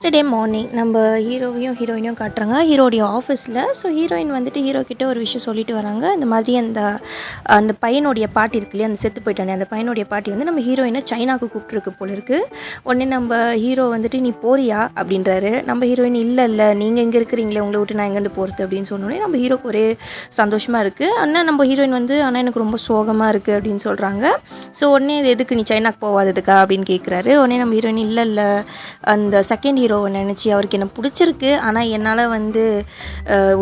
Next day morning நம்ம ஹீரோவையும் ஹீரோயினையும் காட்டுறாங்க ஹீரோடைய ஆஃபீஸில். ஸோ ஹீரோயின் வந்துட்டு ஹீரோ கிட்ட ஒரு விஷயம் சொல்லிட்டு வராங்க. இந்த மாதிரி அந்த பையனுடைய பாட்டி இருக்கு இல்லையா, அந்த செத்து போயிட்டானே அந்த பையனுடைய பாட்டி வந்து நம்ம ஹீரோயினை சைனாவுக்கு கூப்பிட்டுருக்கு போல இருக்குது. உடனே நம்ம ஹீரோ வந்துட்டு நீ போறியா அப்படின்றாரு. நம்ம ஹீரோயின் இல்லை நீங்கள் எங்கே இருக்கிறீங்களே, உங்களை விட்டு நான் எங்கேருந்து போகிறது அப்படின்னு சொன்னோடனே நம்ம ஹீரோக்கு ஒரே சந்தோஷமாக இருக்குது. ஆனால் நம்ம ஹீரோயின் வந்து ஆனால் எனக்கு ரொம்ப சோகமாக இருக்குது அப்படின்னு சொல்கிறாங்க. ஸோ உடனே இது எதுக்கு நீ சைனாக்கு போகாததுக்கா அப்படின்னு கேட்குறாரு. உடனே நம்ம ஹீரோயின் இல்லை அந்த செகண்ட் ஹீரோவை நினச்சி அவருக்கு என்ன பிடிச்சிருக்கு, ஆனால் என்னால் வந்து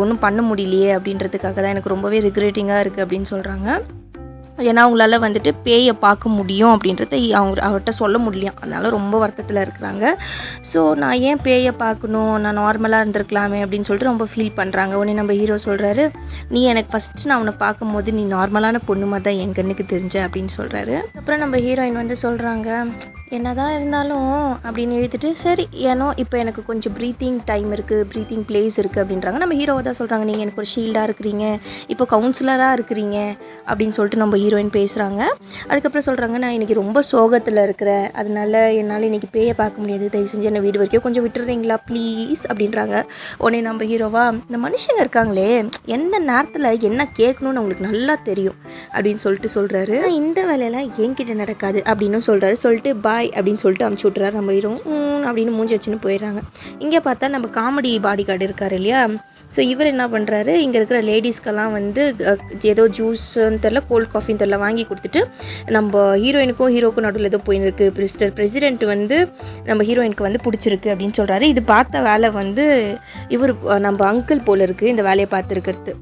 ஒன்றும் பண்ண முடியலையே அப்படின்றதுக்காக தான் எனக்கு ரொம்பவே ரிக்ரெட்டிங்காக இருக்குது அப்படின்னு சொல்கிறாங்க. ஏன்னா அவங்களால வந்துட்டு பேயை பார்க்க முடியும் அப்படின்றத அவர்கிட்ட சொல்ல முடியும், அதனால் ரொம்ப வருத்தத்தில் இருக்கிறாங்க. ஸோ நான் ஏன் பேயை பார்க்கணும், நான் நார்மலாக இருந்திருக்கலாமே அப்படின்னு சொல்லிட்டு ரொம்ப ஃபீல் பண்ணுறாங்க. உடனே நம்ம ஹீரோ சொல்கிறாரு, நீ எனக்கு ஃபஸ்ட்டு நான் உன்னை பார்க்கும்போது நீ நார்மலான பொண்ணு மாதிரி தான் என் கண்ணுக்கு தெரிஞ்ச அப்படின்னு சொல்கிறாரு. அப்புறம் நம்ம ஹீரோயின் வந்து சொல்கிறாங்க, என்னதான் இருந்தாலும் அப்படின்னு எழுதிட்டு சரி ஏன்னோ இப்போ எனக்கு கொஞ்சம் ப்ரீத்திங் டைம் இருக்குது, ப்ரீத்திங் பிளேஸ் இருக்குது அப்படின்றாங்க. நம்ம ஹீரோவை தான் சொல்கிறாங்க, நீங்கள் எனக்கு ஒரு ஷீல்டாக இருக்கிறீங்க, இப்போ கவுன்சிலராக இருக்கிறீங்க அப்படின்னு சொல்லிட்டு நம்ம ஹீரோயின் பேசுகிறாங்க. அதுக்கப்புறம் சொல்கிறாங்க, நான் இன்றைக்கி ரொம்ப சோகத்தில் இருக்கிறேன், அதனால என்னால் இன்றைக்கி பேயை பார்க்க முடியாது, தயவு செஞ்சு என்னை வீடு வரைக்கும் கொஞ்சம் விட்டுறீங்களா ப்ளீஸ் அப்படின்றாங்க. உடனே நம்ம ஹீரோவா, இந்த மனுஷங்க இருக்காங்களே எந்த நேரத்தில் என்ன கேட்கணும்னு அவங்களுக்கு நல்லா தெரியும் அப்படின்னு சொல்லிட்டு சொல்கிறாரு. இந்த வேலையெல்லாம் என்கிட்ட நடக்காது அப்படின்னு சொல்கிறாரு. சொல்லிட்டு பாய் அப்படின்னு சொல்லிட்டு அமுச்சு விட்றாரு. நம்ம ஹீரோ அப்படின்னு மூஞ்சி வச்சுன்னு போயிடுறாங்க. இங்கே பார்த்தா நம்ம காமெடி பாடி கார்டு இருக்கார் இல்லையா, ஸோ இவர் என்ன பண்ணுறாரு, இங்கே இருக்கிற லேடிஸ்க்கெல்லாம் வந்து ஏதோ ஜூஸுன்னு தெரில, கோல்ட் காஃபின்னு தெரில வாங்கி கொடுத்துட்டு நம்ம ஹீரோயினுக்கும் நடுவில் ஏதோ போயின்னு இருக்குது, பிரசிடென்ட் வந்து நம்ம ஹீரோயினுக்கு வந்து பிடிச்சிருக்கு அப்படின்னு சொல்கிறாரு. இது பார்த்த வேலை வந்து இவர் நம்ம அங்கிள் போல் இருக்குது இந்த வேலையை பார்த்துருக்கிறது.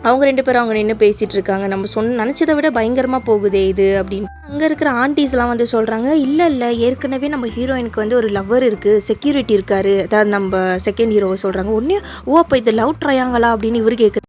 அவங்க ரெண்டு பேரும் அவங்க நின்று பேசிகிட்டு இருக்காங்க. நம்ம நினச்சதை விட பயங்கரமாக போகுதே இது அப்படின்னு. அங்கே இருக்கிற ஆண்டிஸ்லாம் வந்து சொல்கிறாங்க, இல்லை ஏற்கனவே நம்ம ஹீரோயினுக்கு வந்து ஒரு லவ்வர் இருக்குது, செக்யூரிட்டி இருக்காரு, அதாவது நம்ம செகண்ட் ஹீரோவை சொல்கிறாங்க. ஒன்றே ஓ அப்போ இது லவ் ட்ரையாங்களா அப்படின்னு இவர் கேட்குறாரு.